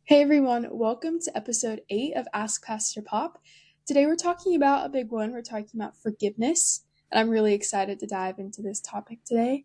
Hey everyone, welcome to episode 8 of Ask Pastor Pop. Today we're talking about a big one. We're talking about forgiveness, and I'm really excited to dive into this topic today.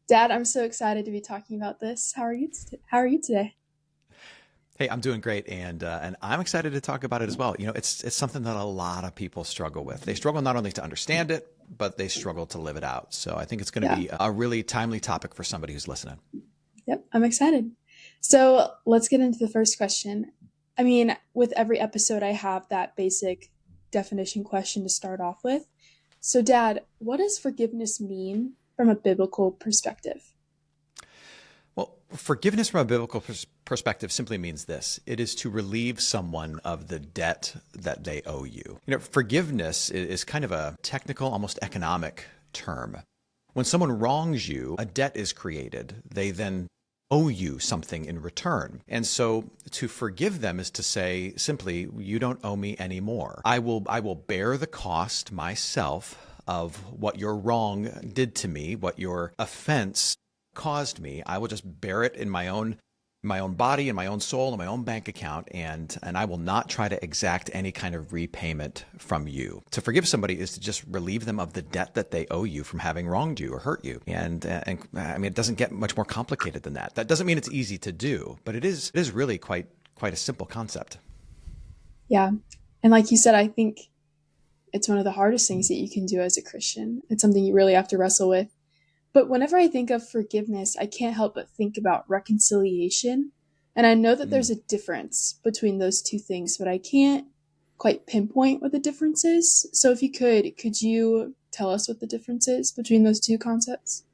Dad, I'm so excited to be talking about this. How are you today? Hey, I'm doing great, and I'm excited to talk about it as well. It's something that a lot of people struggle with. They struggle not only to understand it, but they struggle to live it out. So I think it's going to Yeah, be a really timely topic for somebody who's listening. yep, I'm excited. So let's get into the first question. I mean, with every episode, I have that basic definition question to start off with. So, Dad, what does forgiveness mean from a biblical perspective? Well, forgiveness from a biblical perspective simply means this: it is to relieve someone of the debt that they owe you. Forgiveness is kind of a technical, almost economic term. When someone wrongs you, a debt is created. They then owe you something in return. And so to forgive them is to say simply, you don't owe me anymore. I will bear the cost myself of what your wrong did to me, what your offense caused me. I will just bear it in my own body and my own soul and my own bank account, and I will not try to exact any kind of repayment from you. To forgive somebody is to just relieve them of the debt that they owe you from having wronged you or hurt you. And I mean, it doesn't get much more complicated than that. That doesn't mean it's easy to do, but it is really quite a simple concept. Yeah. And like you said, I think it's one of the hardest things that you can do as a Christian. It's something you really have to wrestle with. But whenever I think of forgiveness, I can't help but think about reconciliation. And I know that there's Mm. a difference between those two things, but I can't quite pinpoint what the difference is. So if you could you tell us what the difference is between those two concepts?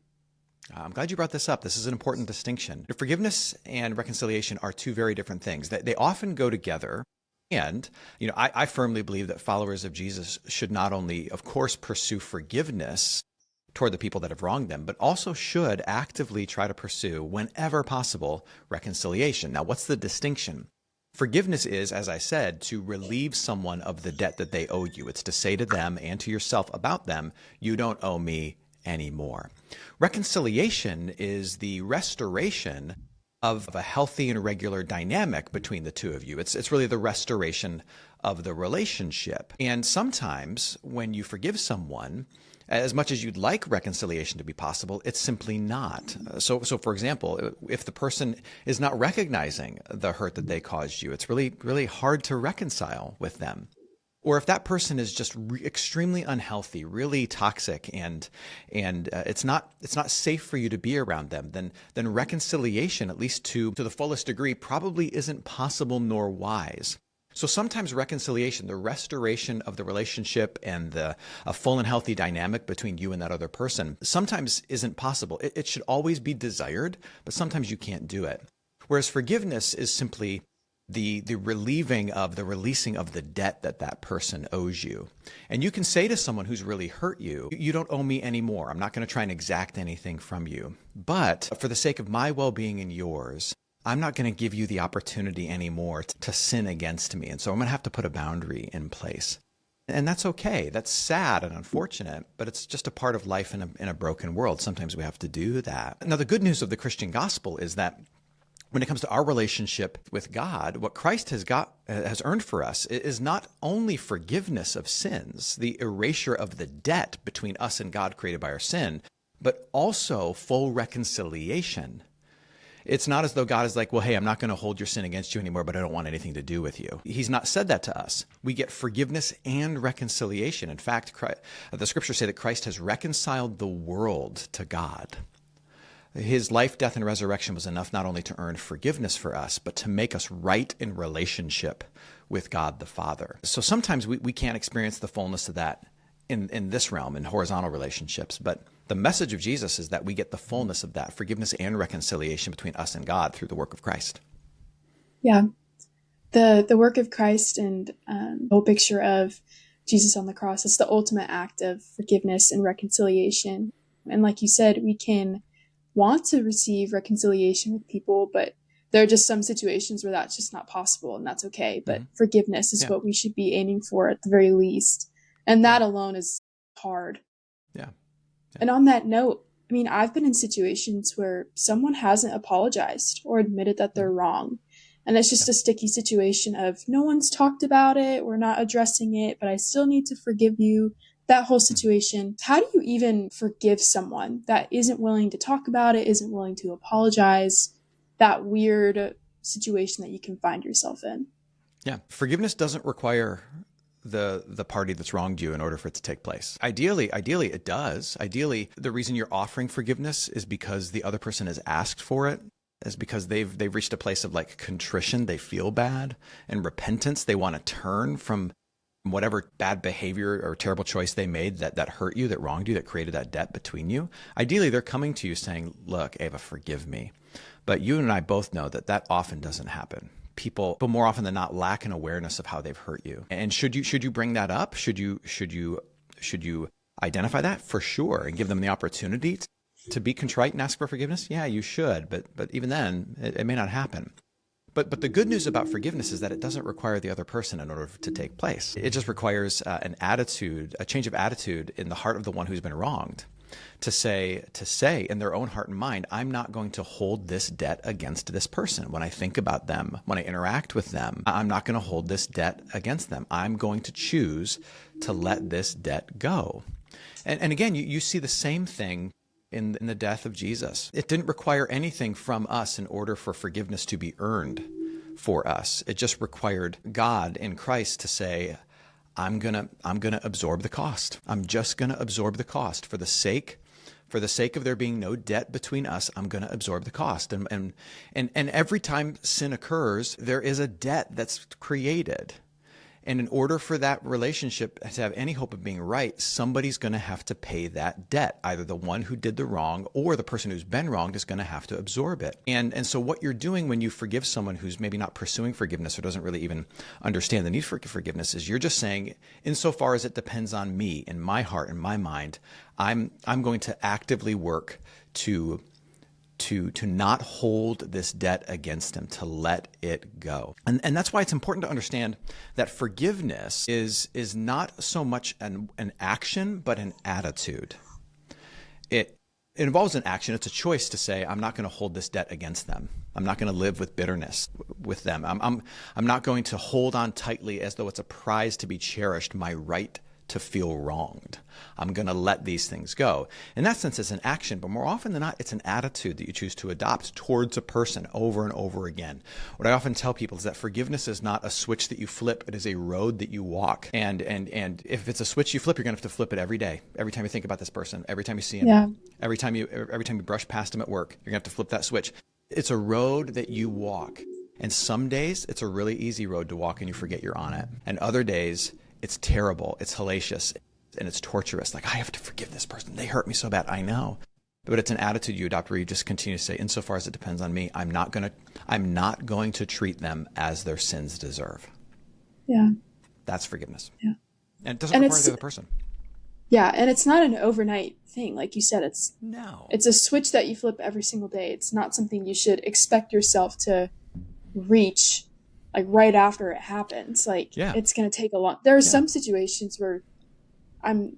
I'm glad you brought this up. This is an important distinction. Forgiveness and reconciliation are two very different things. They often go together. And, I firmly believe that followers of Jesus should not only, of course, pursue forgiveness toward the people that have wronged them, but also should actively try to pursue, whenever possible, reconciliation. Now, what's the distinction? Forgiveness is, as I said, to relieve someone of the debt that they owe you. It's to say to them and to yourself about them, you don't owe me anymore. Reconciliation is the restoration of a healthy and regular dynamic between the two of you. It's really the restoration of the relationship. And sometimes when you forgive someone, as much as you'd like reconciliation to be possible, it's simply not. So for example, if the person is not recognizing the hurt that they caused you, it's really, really hard to reconcile with them. Or if that person is just extremely unhealthy, really toxic, and it's not safe for you to be around them, then reconciliation, at least to the fullest degree, probably isn't possible nor wise. So sometimes reconciliation, the restoration of the relationship and a full and healthy dynamic between you and that other person, sometimes isn't possible. It should always be desired, but sometimes you can't do it. Whereas forgiveness is simply the relieving of the releasing of the debt that that person owes you. And you can say to someone who's really hurt you, you don't owe me anymore. I'm not going to try and exact anything from you. But for the sake of my well-being and yours, I'm not going to give you the opportunity anymore to sin against me. And so I'm going to have to put a boundary in place. And that's okay. That's sad and unfortunate, but it's just a part of life in a broken world. Sometimes we have to do that. Now, the good news of the Christian gospel is that when it comes to our relationship with God, what Christ has earned for us is not only forgiveness of sins, the erasure of the debt between us and God created by our sin, but also full reconciliation. It's not as though God is like, well, hey, I'm not going to hold your sin against you anymore, but I don't want anything to do with you. He's not said that to us. We get forgiveness and reconciliation. In fact, the scriptures say that Christ has reconciled the world to God. His life, death, and resurrection was enough not only to earn forgiveness for us, but to make us right in relationship with God the Father. So sometimes we can't experience the fullness of that in this realm, in horizontal relationships, but the message of Jesus is that we get the fullness of that forgiveness and reconciliation between us and God through the work of Christ. Yeah. The work of Christ and the whole picture of Jesus on the cross, it's the ultimate act of forgiveness and reconciliation. And like you said, we can want to receive reconciliation with people, but there are just some situations where that's just not possible, and that's okay. But Hmm. forgiveness is Yeah, what we should be aiming for at the very least. And yeah, that alone is hard. yeah, yeah. And on that note, I mean, I've been in situations where someone hasn't apologized or admitted that they're Mhm. wrong. And it's just a sticky situation of no one's talked about it, we're not addressing it, but I still need to forgive you. That whole situation. How do you even forgive someone that isn't willing to talk about it, isn't willing to apologize? That weird situation that you can find yourself in. Yeah. Forgiveness doesn't require the party that's wronged you in order for it to take place. Ideally it does. Ideally, the reason you're offering forgiveness is because the other person has asked for it, is because they've reached a place of like contrition, they feel bad, and repentance. They want to turn from whatever bad behavior or terrible choice they made that hurt you, that wronged you, that created that debt between you. Ideally, they're coming to you saying, look, Ava, forgive me. But you and I both know that often doesn't happen. People more often than not lack an awareness of how they've hurt you. And should you bring that up? Should you identify that? For sure, and give them the opportunity to be contrite and ask for forgiveness? Yeah, you should. But even then, it may not happen. But the good news about forgiveness is that it doesn't require the other person in order to take place. It just requires an attitude, a change of attitude in the heart of the one who's been wronged, to say in their own heart and mind, I'm not going to hold this debt against this person. When I think about them, when I interact with them, I'm not going to hold this debt against them. I'm going to choose to let this debt go. And again, you see the same thing in the death of Jesus. It didn't require anything from us in order for forgiveness to be earned for us. It just required God in Christ to say, I'm gonna absorb the cost. I'm just gonna absorb the cost for the sake of there being no debt between us. I'm gonna absorb the cost. And every time sin occurs, there is a debt that's created. And in order for that relationship to have any hope of being right, somebody's going to have to pay that debt. Either the one who did the wrong or the person who's been wronged is going to have to absorb it. And so what you're doing when you forgive someone who's maybe not pursuing forgiveness or doesn't really even understand the need for forgiveness is you're just saying, insofar as it depends on me, in my heart, in my mind, I'm going to actively work to not hold this debt against him, to let it go. And that's why it's important to understand that forgiveness is not so much an action, but an attitude. It involves an action. It's a choice to say, I'm not going to hold this debt against them. I'm not going to live with bitterness with them. I'm not going to hold on tightly as though it's a prize to be cherished, my right to feel wronged. I'm going to let these things go. In that sense, it's an action, but more often than not, it's an attitude that you choose to adopt towards a person over and over again. What I often tell people is that forgiveness is not a switch that you flip, it is a road that you walk. And if it's a switch you flip, you're going to have to flip it every day. Every time you think about this person, every time you see him, every time you brush past him at work, you're going to have to flip that switch. It's a road that you walk. And some days it's a really easy road to walk and you forget you're on it. And other days it's terrible, it's hellacious, and it's torturous. Like, I have to forgive this person. They hurt me so bad. I know. But it's an attitude you adopt where you just continue to say, insofar as it depends on me, I'm not going to treat them as their sins deserve. Yeah. That's forgiveness. Yeah. And it doesn't require the other person. Yeah, and it's not an overnight thing. Like you said, it's a switch that you flip every single day. It's not something you should expect yourself to reach like right after it happens. Like it's going to take a long, there are some situations where I'm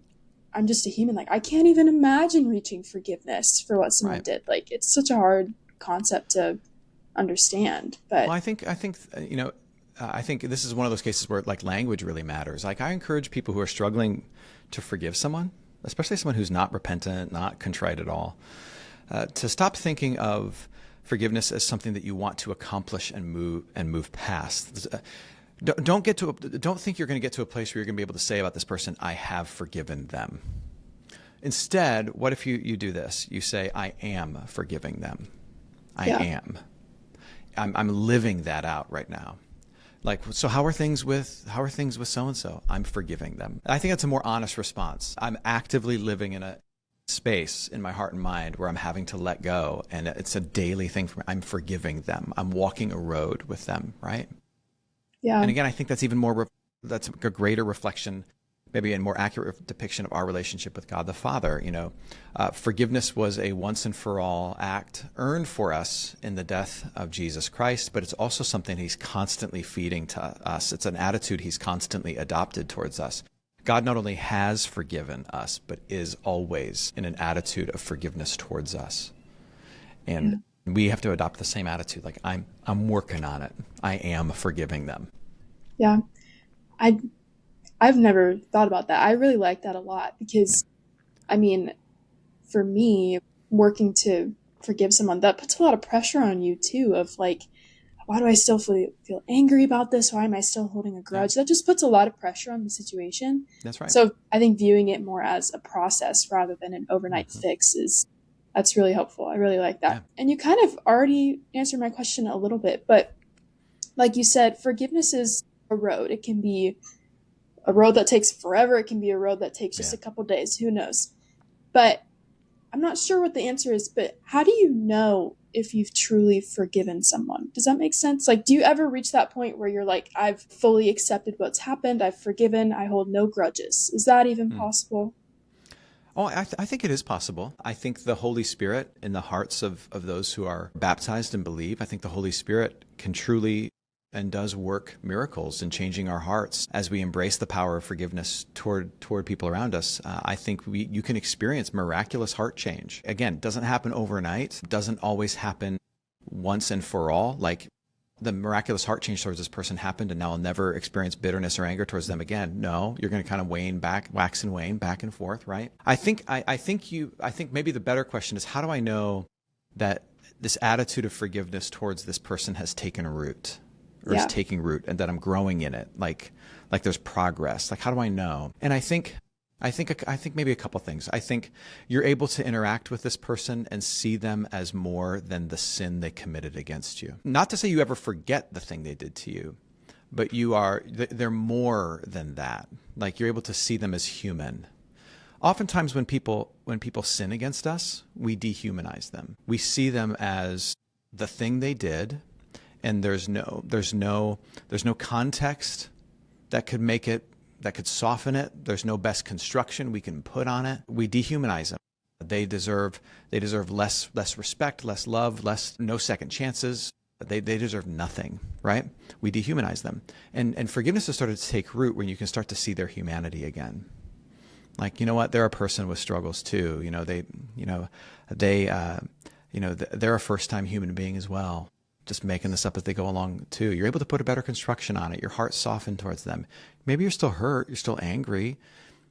just a human. Like I can't even imagine reaching forgiveness for what someone did. Like it's such a hard concept to understand, but I think this is one of those cases where like language really matters. Like I encourage people who are struggling to forgive someone, especially someone who's not repentant, not contrite at all, to stop thinking of forgiveness as something that you want to accomplish and move past. Don't think you're going to get to a place where you're going to be able to say about this person, I have forgiven them. Instead, what if you do this? You say, I am forgiving them. I am. I'm living that out right now. Like, so how are things with so-and-so? I'm forgiving them. I think that's a more honest response. I'm actively living in a space in my heart and mind where I'm having to let go, and it's a daily thing for me. I'm forgiving them. I'm walking a road with them, right? Yeah. And again, I think that's even more, that's a greater reflection, maybe a more accurate depiction of our relationship with God the Father. Forgiveness was a once and for all act earned for us in the death of Jesus Christ, but it's also something he's constantly feeding to us. It's an attitude he's constantly adopted towards us. God not only has forgiven us, but is always in an attitude of forgiveness towards us. And We have to adopt the same attitude. Like, I'm working on it. I am forgiving them. Yeah. I I've never thought about that. I really like that a lot Yeah. because I mean, for me, working to forgive someone, that puts a lot of pressure on you too, of like, why do I still feel angry about this? Why am I still holding a Yeah. grudge? That just puts a lot of pressure on the situation. That's right. So I think viewing it more as a process rather than an overnight Hmm. fix is that's really helpful. I really like Yeah. that. And you kind of already answered my question a little bit, but like you said, forgiveness is a road. It can be a road that takes forever. It can be a road that takes just Yeah. a couple days. Who knows? But I'm not sure what the answer is, but how do you know if you've truly forgiven someone? Does that make sense? Like, do you ever reach that point where you're like, I've fully accepted what's happened, I've forgiven, I hold no grudges? Is that even Hmm. possible? Oh, I think it is possible. I think the Holy Spirit in the hearts of those who are baptized and believe, I think the Holy Spirit can truly and does work miracles in changing our hearts as we embrace the power of forgiveness toward people around us. I think you can experience miraculous heart change. Again, it doesn't happen overnight, doesn't always happen once and for all. Like, the miraculous heart change towards this person happened and now I'll never experience bitterness or anger towards them again. No, you're going to kind of wax and wane back and forth, right? I think maybe the better question is, how do I know that this attitude of forgiveness towards this person has taken root or is Yeah. taking root and that I'm growing in it? Like there's progress. Like, how do I know? And I think maybe a couple things. I think you're able to interact with this person and see them as more than the sin they committed against you. Not to say you ever forget the thing they did to you, but they're more than that. Like, you're able to see them as human. Oftentimes when people sin against us, we dehumanize them. We see them as the thing they did, and there's no context that could soften it. There's no best construction we can put on it. We dehumanize them. They deserve less respect, less love, no second chances. They deserve nothing, right? We dehumanize them. And forgiveness has started to take root when you can start to see their humanity again. Like, you know what? They're a person with struggles too. They're a first-time human being as well, just making this up as they go along too. You're able to put a better construction on it. Your heart's softened towards them. Maybe you're still hurt. You're still angry.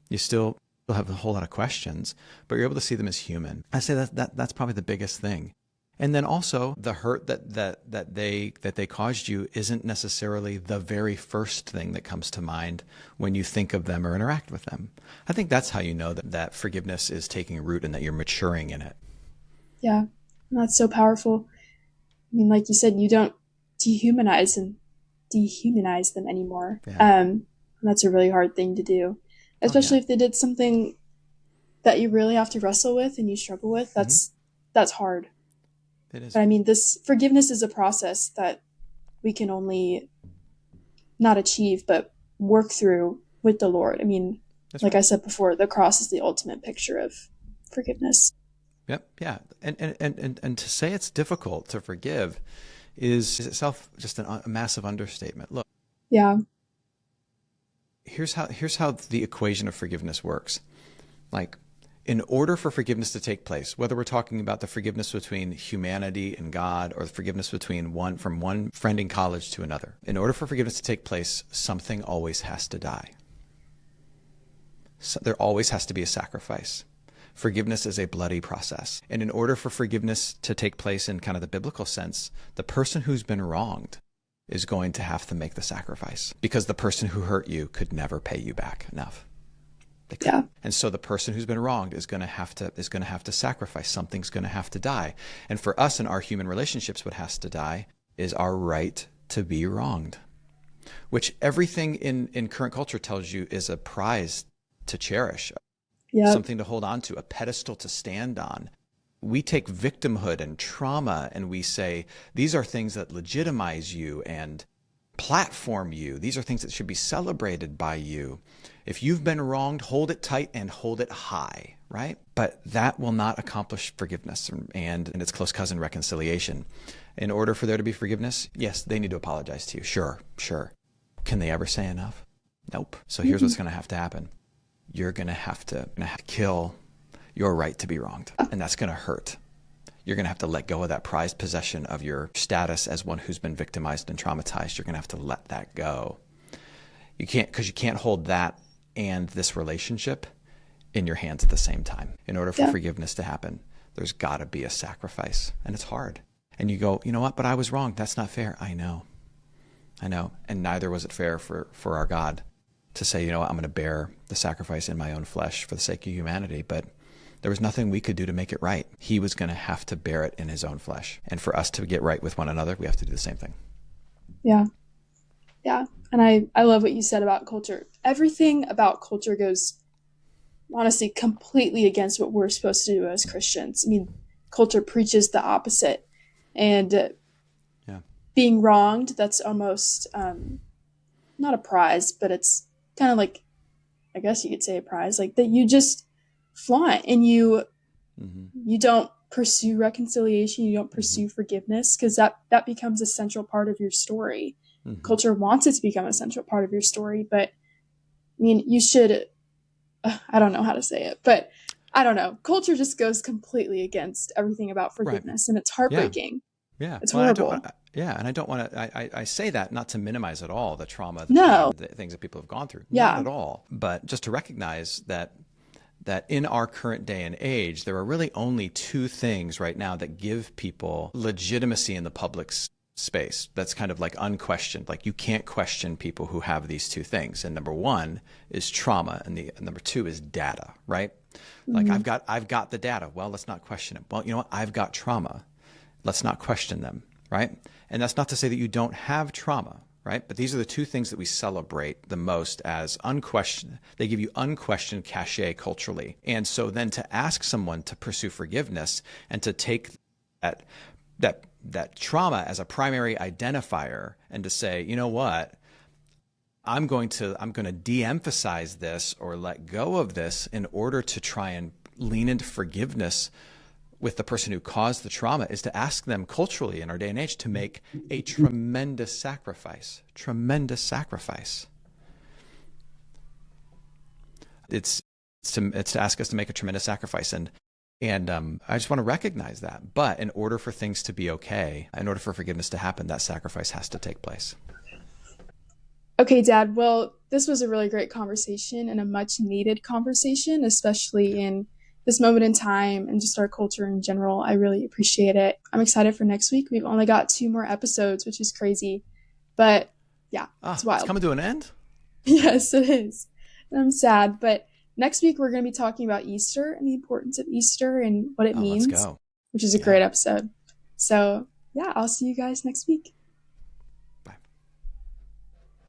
You still have a whole lot of questions, but you're able to see them as human. I say that's probably the biggest thing. And then also the hurt that they caused you isn't necessarily the very first thing that comes to mind when you think of them or interact with them. I think that's how you know that forgiveness is taking root and that you're maturing in it. Yeah. And that's so powerful. I mean, like you said, you don't dehumanize them anymore. Yeah. And that's a really hard thing to do, especially if they did something that you really have to wrestle with and you struggle with. That's hard. It is. But I mean, this forgiveness is a process that we can only not achieve, but work through with the Lord. I mean, That's like right. I said before, the cross is the ultimate picture of forgiveness. Yep. Yeah. And to say it's difficult to forgive is itself just a massive understatement. Look, Yeah. here's how the equation of forgiveness works. Like, in order for forgiveness to take place, whether we're talking about the forgiveness between humanity and God or the forgiveness between from one friend in college to another, in order for forgiveness to take place, something always has to die. So there always has to be a sacrifice. Forgiveness is a bloody process. And in order for forgiveness to take place in kind of the biblical sense, the person who's been wronged is going to have to make the sacrifice because the person who hurt you could never pay you back enough. Yeah. And so the person who's been wronged is going to have to sacrifice. Something's going to have to die. And for us in our human relationships, what has to die is our right to be wronged, which everything in current culture tells you is a prize to cherish, Yeah. something to hold on to, a pedestal to stand on. We take victimhood and trauma and we say, these are things that legitimize you and platform you. These are things that should be celebrated by you. If you've been wronged, hold it tight and hold it high, right? But that will not accomplish forgiveness and its close cousin, reconciliation. In order for there to be forgiveness, yes, they need to apologize to you. Sure. Can they ever say enough? Nope. So here's what's going to have to happen. You're going to have to kill your right to be wronged, and that's going to hurt. You're going to have to let go of that prized possession of your status as one who's been victimized and traumatized. You're going to have to let that go. You can't, because you can't hold that and this relationship in your hands at the same time. In order for forgiveness to happen, there's got to be a sacrifice, and it's hard. And you go, you know what, but I was wrong. That's not fair. I know. And neither was it fair for our God to say, you know what, I'm going to bear the sacrifice in my own flesh for the sake of humanity. But there was nothing we could do to make it right. He was going to have to bear it in his own flesh. And for us to get right with one another, we have to do the same thing. Yeah. Yeah. And I love what you said about culture. Everything about culture goes, honestly, completely against what we're supposed to do as Christians. I mean, culture preaches the opposite. And being wronged, that's almost not a prize, but it's kind of like, I guess you could say a prize, like that you just flaunt, and you don't pursue reconciliation, you don't pursue forgiveness, because that becomes a central part of your story. Culture wants it to become a central part of your story, but I mean, you should, I don't know how to say it, but I don't know. Culture just goes completely against everything about forgiveness, and it's heartbreaking. Yeah. It's horrible. And I don't want to, I say that not to minimize at all the trauma, No. the things that people have gone through. Yeah. Not at all. But just to recognize that in our current day and age, there are really only two things right now that give people legitimacy in the public space. That's kind of like unquestioned. Like, you can't question people who have these two things. And number one is trauma, and number two is data, right? Like, I've got the data. Well, let's not question it. Well, you know what? I've got trauma. Let's not question them, right? And that's not to say that you don't have trauma, right? But these are the two things that we celebrate the most as unquestioned. They give you unquestioned cachet culturally. And so then to ask someone to pursue forgiveness and to take that trauma as a primary identifier and to say, you know what, I'm going to de-emphasize this or let go of this in order to try and lean into forgiveness with the person who caused the trauma, is to ask them culturally in our day and age to make a tremendous sacrifice. It's to ask us to make a tremendous sacrifice. And I just want to recognize that. But in order for things to be okay, in order for forgiveness to happen, that sacrifice has to take place. Okay, Dad. Well, this was a really great conversation and a much needed conversation, especially in this moment in time and just our culture in general. I really appreciate it. I'm excited for next week. We've only got 2 more episodes, which is crazy. But yeah, it's wild. It's coming to an end? Yes, it is. And I'm sad. But next week, we're going to be talking about Easter and the importance of Easter and what it means, let's go. which is a great episode. So yeah, I'll see you guys next week.